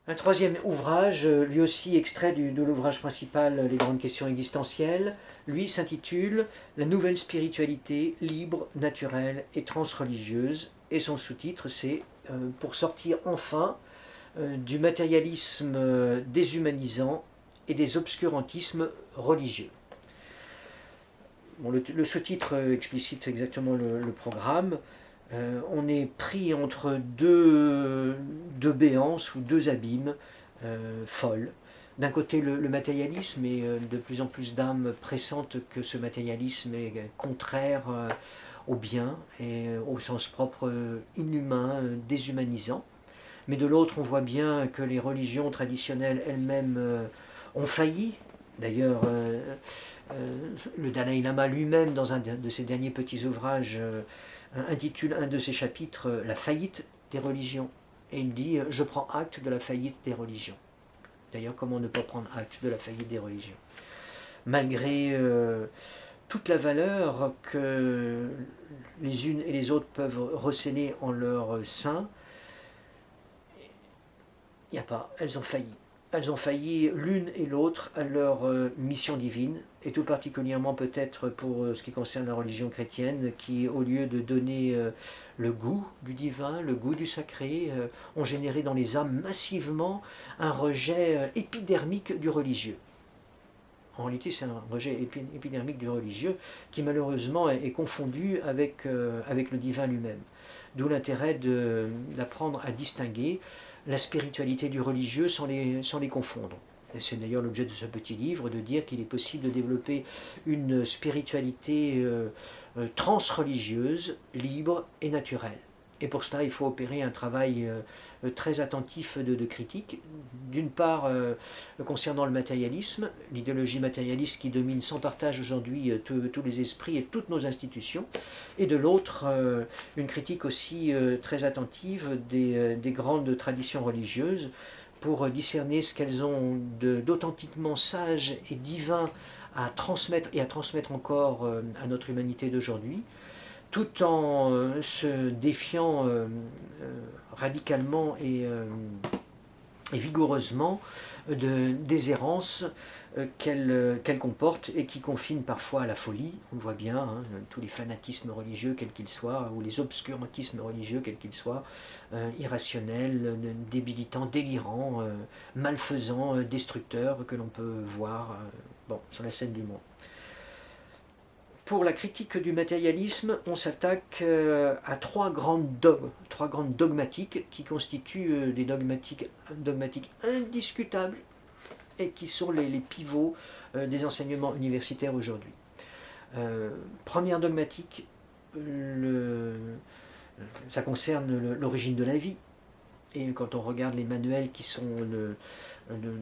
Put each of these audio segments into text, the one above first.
Un troisième ouvrage, lui aussi extrait de l'ouvrage principal Les grandes questions existentielles, lui s'intitule La nouvelle spiritualité libre, naturelle et transreligieuse, et son sous-titre c'est Pour sortir enfin du matérialisme déshumanisant et des obscurantismes religieux. Bon, le sous-titre explicite exactement le programme. On est pris entre deux béances ou deux abîmes folles. D'un côté, le matérialisme, et de plus en plus d'âmes pressentent que ce matérialisme est contraire au bien et au sens propre inhumain, déshumanisant. Mais de l'autre, on voit bien que les religions traditionnelles elles-mêmes ont failli. D'ailleurs, le Dalai Lama lui-même, dans un de ses derniers petits ouvrages, intitule un de ses chapitres La faillite des religions. Et il dit Je prends acte de la faillite des religions. D'ailleurs, comment ne pas prendre acte de la faillite des religions? Malgré toute la valeur que les unes et les autres peuvent receler en leur sein, il n'y a pas, elles ont failli. Elles ont failli l'une et l'autre à leur mission divine, et tout particulièrement peut-être pour ce qui concerne la religion chrétienne, qui au lieu de donner le goût du divin, le goût du sacré, ont généré dans les âmes massivement un rejet épidermique du religieux. En réalité, c'est un rejet épidermique du religieux qui malheureusement est confondu avec le divin lui-même. D'où l'intérêt d'apprendre à distinguer la spiritualité du religieux sans les confondre. Et c'est d'ailleurs l'objet de ce petit livre, de dire qu'il est possible de développer une spiritualité transreligieuse, libre et naturelle. Et pour cela, il faut opérer un travail très attentif de critique. D'une part, concernant le matérialisme, l'idéologie matérialiste qui domine sans partage aujourd'hui tous les esprits et toutes nos institutions. Et de l'autre, une critique aussi très attentive des grandes traditions religieuses pour discerner ce qu'elles ont d'authentiquement sage et divin à transmettre et à transmettre encore à notre humanité d'aujourd'hui, tout en se défiant radicalement et vigoureusement des errances qu'elle comporte et qui confinent parfois à la folie. On le voit bien, hein, tous les fanatismes religieux, quels qu'ils soient, ou les obscurantismes religieux, quels qu'ils soient, irrationnels, débilitants, délirants, malfaisants, destructeurs, que l'on peut voir sur la scène du monde. Pour la critique du matérialisme, on s'attaque à trois grandes dogmatiques qui constituent des dogmatiques indiscutables et qui sont les pivots des enseignements universitaires aujourd'hui. Première dogmatique, ça concerne l'origine de la vie. Et quand on regarde les manuels qui sont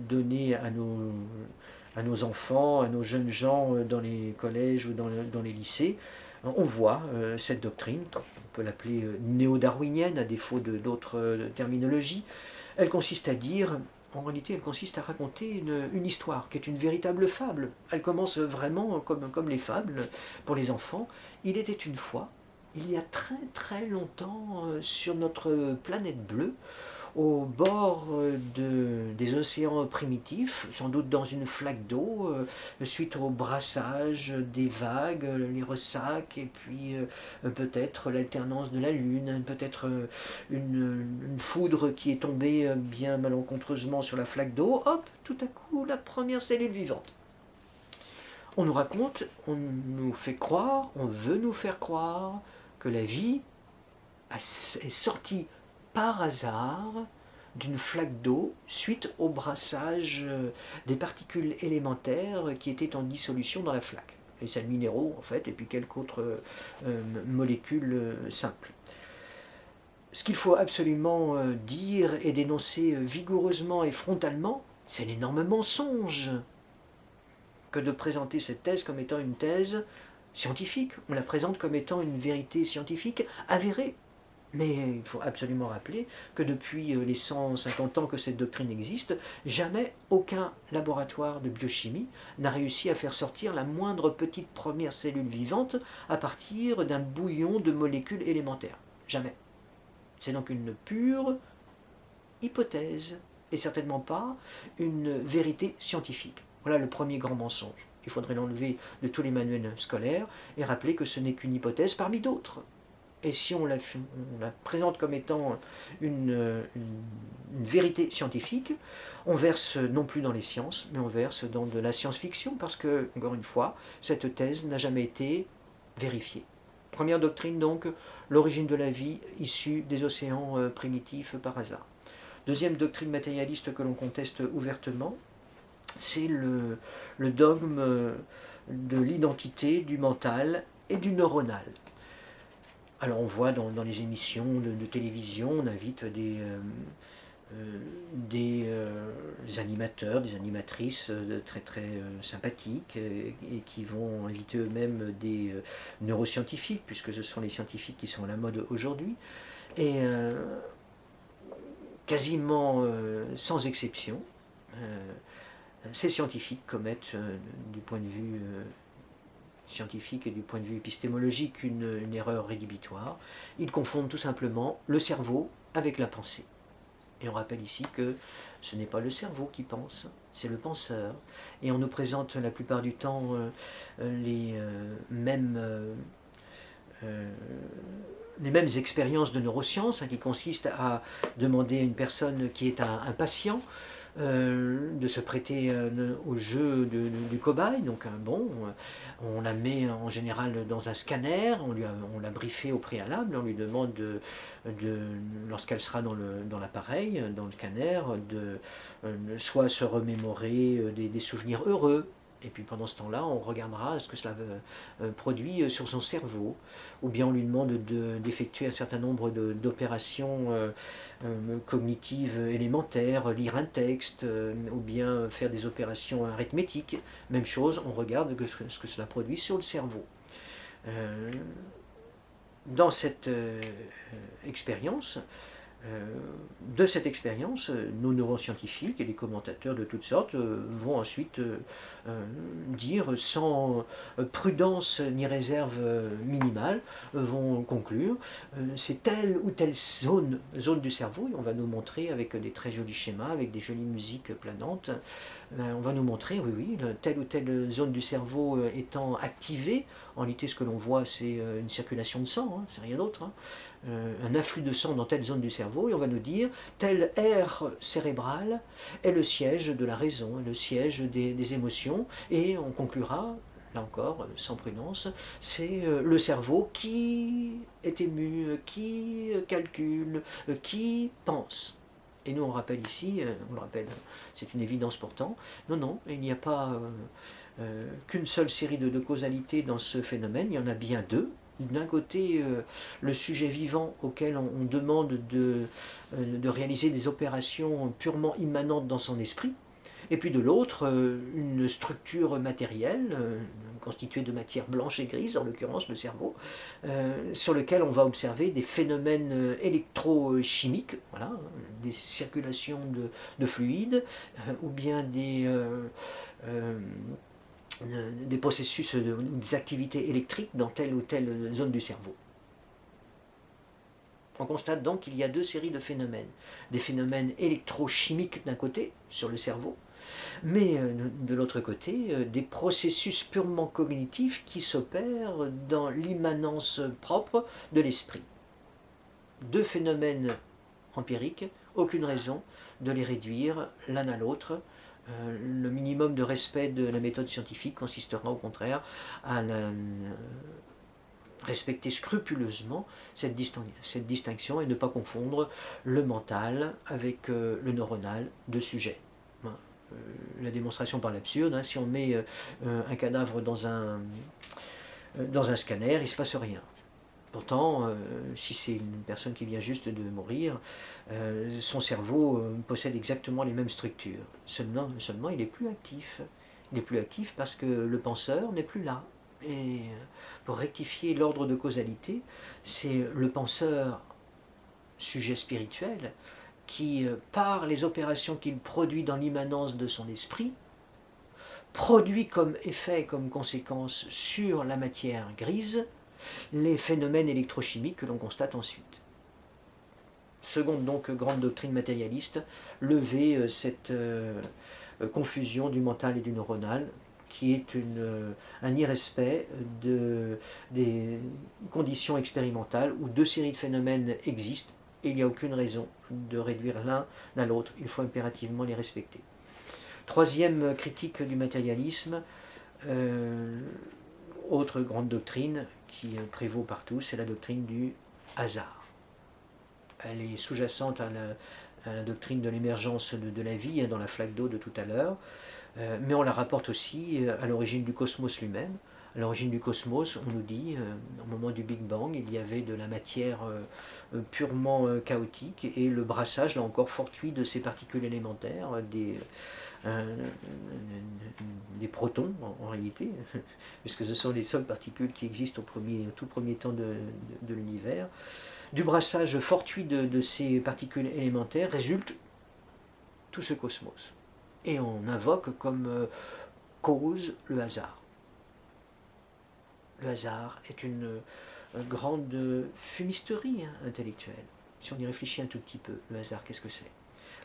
donnés à nos enfants, à nos jeunes gens dans les collèges ou dans les lycées, on voit cette doctrine, on peut l'appeler néo-darwinienne à défaut d'autres terminologies. Elle consiste à dire, en réalité elle consiste à raconter une histoire qui est une véritable fable. Elle commence vraiment comme les fables pour les enfants. Il était une fois, il y a très très longtemps sur notre planète bleue, au bord des océans primitifs, sans doute dans une flaque d'eau, suite au brassage des vagues, les ressacs, et puis peut-être l'alternance de la lune, peut-être une foudre qui est tombée bien malencontreusement sur la flaque d'eau, hop, tout à coup, la première cellule vivante. On nous raconte, on nous fait croire, on veut nous faire croire que la vie est sortie par hasard d'une flaque d'eau suite au brassage des particules élémentaires qui étaient en dissolution dans la flaque. Les sels minéraux en fait, et puis quelques autres molécules simples. Ce qu'il faut absolument dire et dénoncer vigoureusement et frontalement, c'est l'énorme mensonge que de présenter cette thèse comme étant une thèse scientifique. On la présente comme étant une vérité scientifique avérée. Mais il faut absolument rappeler que depuis les 150 ans que cette doctrine existe, jamais aucun laboratoire de biochimie n'a réussi à faire sortir la moindre petite première cellule vivante à partir d'un bouillon de molécules élémentaires. Jamais. C'est donc une pure hypothèse, et certainement pas une vérité scientifique. Voilà le premier grand mensonge. Il faudrait l'enlever de tous les manuels scolaires et rappeler que ce n'est qu'une hypothèse parmi d'autres. Et si on la présente comme étant une vérité scientifique, on verse non plus dans les sciences, mais on verse dans de la science-fiction, parce que, encore une fois, cette thèse n'a jamais été vérifiée. Première doctrine donc, l'origine de la vie issue des océans primitifs par hasard. Deuxième doctrine matérialiste que l'on conteste ouvertement, c'est le dogme de l'identité, du mental et du neuronal. Alors on voit dans les émissions de télévision, on invite des animateurs, des animatrices très très sympathiques et qui vont inviter eux-mêmes des neuroscientifiques, puisque ce sont les scientifiques qui sont à la mode aujourd'hui. Et quasiment sans exception, ces scientifiques commettent du point de vue scientifique et du point de vue épistémologique une erreur rédhibitoire. Ils confondent tout simplement le cerveau avec la pensée. Et on rappelle ici que ce n'est pas le cerveau qui pense, c'est le penseur. Et on nous présente la plupart du temps les mêmes expériences de neurosciences, qui consistent à demander à une personne qui est un patient de se prêter au jeu du cobaye. Donc on la met en général dans un scanner, on l'a briefé au préalable, on lui demande lorsqu'elle sera dans l'appareil, dans le scanner, de soit se remémorer des souvenirs heureux. Et puis pendant ce temps-là, on regardera ce que cela produit sur son cerveau. Ou bien on lui demande d'effectuer un certain nombre d'opérations cognitives élémentaires, lire un texte, ou bien faire des opérations arithmétiques. Même chose, on regarde ce que cela produit sur le cerveau. Dans cette expérience, de cette expérience, nos neuroscientifiques et les commentateurs de toutes sortes vont ensuite dire sans prudence ni réserve minimale, vont conclure c'est telle ou telle zone du cerveau, et on va nous montrer avec des très jolis schémas, avec des jolies musiques planantes, on va nous montrer, oui, telle ou telle zone du cerveau étant activée. En réalité, ce que l'on voit, c'est une circulation de sang, c'est rien d'autre, un afflux de sang dans telle zone du cerveau, et on va nous dire telle aire cérébrale est le siège de la raison, le siège des émotions, et on conclura, là encore, sans prudence, c'est le cerveau qui est ému, qui calcule, qui pense. Et nous on rappelle ici, on le rappelle, c'est une évidence pourtant, non, il n'y a pas qu'une seule série de causalités dans ce phénomène, il y en a bien deux. D'un côté, le sujet vivant auquel on demande de réaliser des opérations purement immanentes dans son esprit, et puis de l'autre, une structure matérielle constituée de matière blanche et grise, en l'occurrence le cerveau, sur lequel on va observer des phénomènes électrochimiques, voilà, des circulations de fluides, ou bien des processus, des activités électriques dans telle ou telle zone du cerveau. On constate donc qu'il y a deux séries de phénomènes. Des phénomènes électrochimiques d'un côté, sur le cerveau, mais de l'autre côté, des processus purement cognitifs qui s'opèrent dans l'immanence propre de l'esprit. Deux phénomènes empiriques, aucune raison de les réduire l'un à l'autre. Le minimum de respect de la méthode scientifique consistera au contraire à respecter scrupuleusement cette distinction et ne pas confondre le mental avec le neuronal de sujet. La démonstration par l'absurde, si on met un cadavre dans un scanner, il ne se passe rien. Pourtant, si c'est une personne qui vient juste de mourir, son cerveau possède exactement les mêmes structures. Seulement, il n'est plus actif. Il n'est plus actif parce que le penseur n'est plus là. Et pour rectifier l'ordre de causalité, c'est le penseur, sujet spirituel, qui, par les opérations qu'il produit dans l'immanence de son esprit, produit comme effet, comme conséquence sur la matière grise, les phénomènes électrochimiques que l'on constate ensuite. Seconde donc grande doctrine matérialiste, lever cette confusion du mental et du neuronal, qui est un irrespect des conditions expérimentales où deux séries de phénomènes existent et il n'y a aucune raison de réduire l'un à l'autre, il faut impérativement les respecter. Troisième critique du matérialisme, autre grande doctrine qui prévaut partout, c'est la doctrine du hasard. Elle est sous-jacente à la doctrine de l'émergence de la vie, dans la flaque d'eau de tout à l'heure, mais on la rapporte aussi à l'origine du cosmos lui-même. À l'origine du cosmos, on nous dit, au moment du Big Bang, il y avait de la matière purement chaotique, et le brassage, là encore, fortuit de ces particules élémentaires, des protons en réalité, puisque ce sont les seules particules qui existent au tout premier temps de l'univers. Du brassage fortuit de ces particules élémentaires résulte tout ce cosmos. Et on invoque comme cause le hasard. Le hasard est une grande fumisterie intellectuelle. Si on y réfléchit un tout petit peu, le hasard, qu'est-ce que c'est?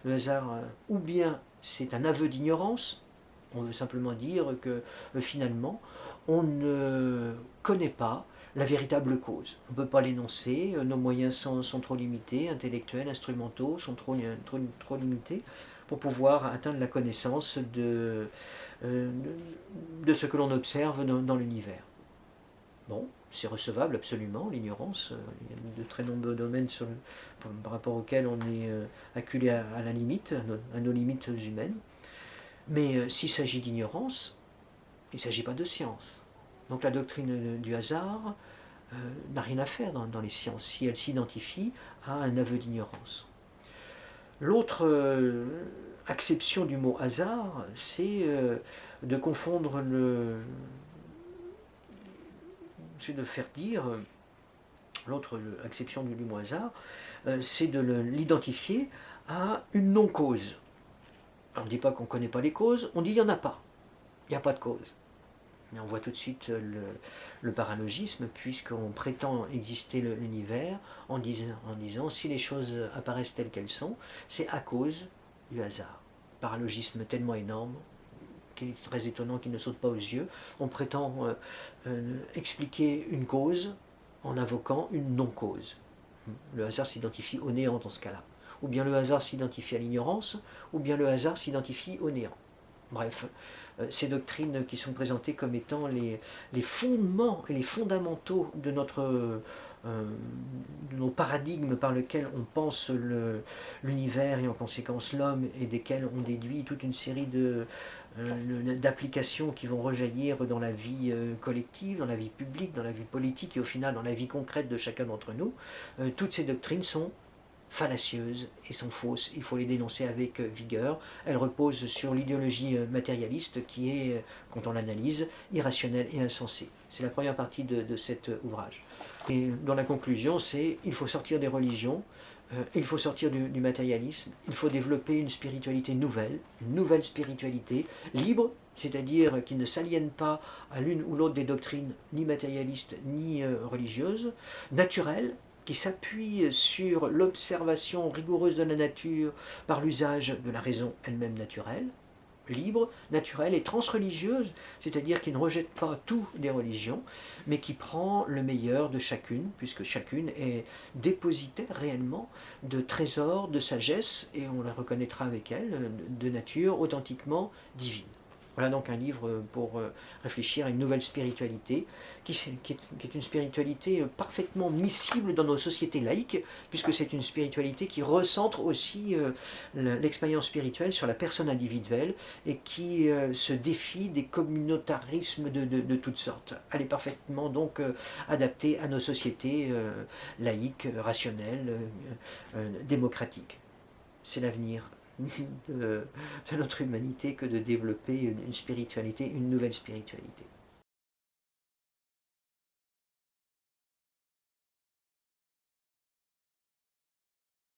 Le hasard, ou bien c'est un aveu d'ignorance, on veut simplement dire que finalement, on ne connaît pas la véritable cause. On ne peut pas l'énoncer, nos moyens sont trop limités, intellectuels, instrumentaux, sont trop limités pour pouvoir atteindre la connaissance de ce que l'on observe dans l'univers. Bon, c'est recevable absolument, l'ignorance. Il y a de très nombreux domaines par rapport auxquels on est acculé à la limite, à nos limites humaines. Mais s'il s'agit d'ignorance, il ne s'agit pas de science. Donc la doctrine du hasard n'a rien à faire dans les sciences si elle s'identifie à un aveu d'ignorance. L'autre acception du mot hasard, c'est de confondre c'est de faire dire, l'autre acception du mot hasard, c'est de l'identifier à une non-cause. On ne dit pas qu'on ne connaît pas les causes, on dit qu'il n'y en a pas. Il n'y a pas de cause. Mais on voit tout de suite le paralogisme, puisqu'on prétend exister l'univers en disant si les choses apparaissent telles qu'elles sont, c'est à cause du hasard. Paralogisme tellement énorme qu'il est très étonnant qu'il ne saute pas aux yeux. On prétend expliquer une cause en invoquant une non-cause. Le hasard s'identifie au néant dans ce cas-là. Ou bien le hasard s'identifie à l'ignorance, ou bien le hasard s'identifie au néant. Bref, ces doctrines qui sont présentées comme étant les fondements et les fondamentaux de nos paradigmes par lesquels on pense l'univers et en conséquence l'homme, et desquels on déduit toute une série d'applications qui vont rejaillir dans la vie collective, dans la vie publique, dans la vie politique et au final dans la vie concrète de chacun d'entre nous. Toutes ces doctrines sont fallacieuses et sont fausses. Il faut les dénoncer avec vigueur. Elles reposent sur l'idéologie matérialiste qui est, quand on l'analyse, irrationnelle et insensée. C'est la première partie de cet ouvrage. Et dans la conclusion, c'est il faut sortir des religions, il faut sortir du matérialisme, il faut développer une spiritualité nouvelle, une nouvelle spiritualité libre, c'est-à-dire qui ne s'aliène pas à l'une ou l'autre des doctrines ni matérialistes ni religieuses, naturelle, qui s'appuie sur l'observation rigoureuse de la nature par l'usage de la raison elle-même naturelle, libre, naturelle et transreligieuse, c'est-à-dire qui ne rejette pas tout des religions, mais qui prend le meilleur de chacune, puisque chacune est dépositaire réellement de trésors de sagesse, et on la reconnaîtra avec elle, de nature authentiquement divine. Voilà donc un livre pour réfléchir à une nouvelle spiritualité, qui est une spiritualité parfaitement miscible dans nos sociétés laïques, puisque c'est une spiritualité qui recentre aussi l'expérience spirituelle sur la personne individuelle et qui se défie des communautarismes de toutes sortes. Elle est parfaitement donc adaptée à nos sociétés laïques, rationnelles, démocratiques. C'est l'avenir de notre humanité que de développer une spiritualité, une nouvelle spiritualité.